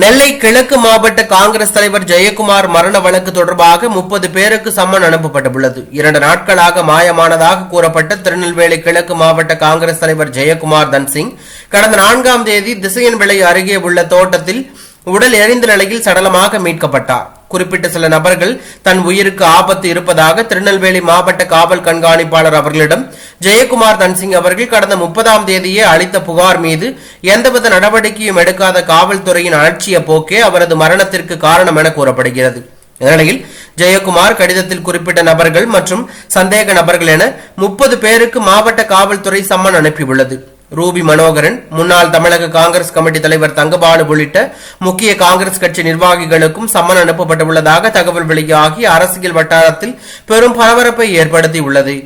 நெல்லை கிழக்கு மாவட்ட காங்கிரஸ் தலைவர் ஜெயக்குமார் மரண வழக்கு தொடர்பாக 30 பேருக்கு சம்மன் அனுப்பப்பட்டுள்ளது. 2 நாட்களாக மாயமானதாக கூறப்பட்ட திருநெல்வேலி கிழக்கு மாவட்ட காங்கிரஸ் தலைவர் ஜெயக்குமார் தன்சிங் கடந்த 4ஆம் தேதி திசையன்விளை அருகே உள்ள தோட்டத்தில் உடல் எரிந்த நிலையில் சடலமாக மீட்கப்பட்டார். குறிப்பிட்ட சில நபர்கள் தன் உயிருக்கு ஆபத்து இருப்பதாக திருநெல்வேலி மாவட்ட காவல் கண்காணிப்பாளர் அவர்களிடம் ஜெயக்குமார் தன்சிங் அவர்கள் கடந்த 30ஆம் தேதியே அளித்த புகார் மீது எந்தவித நடவடிக்கையும் எடுக்காத காவல்துறையின் அலட்சிய போக்கே அவரது மரணத்திற்கு காரணம் என கூறப்படுகிறது. இந்நிலையில் ஜெயக்குமார் கடிதத்தில் குறிப்பிட்ட நபர்கள் மற்றும் சந்தேக நபர்கள் என 30 பேருக்கு மாவட்ட காவல்துறை சம்மன் அனுப்பியுள்ளது. ரூபி மனோகரன், முன்னாள் தமிழக காங்கிரஸ் கமிட்டி தலைவர் தங்கபாலு உள்ளிட்ட முக்கிய காங்கிரஸ் கட்சி நிர்வாகிகளுக்கும் சம்மன் அனுப்பப்பட்டுள்ளதாக தகவல் வெளியாகி அரசியல் வட்டாரத்தில் பெரும் பரபரப்பை ஏற்படுத்தியுள்ளது.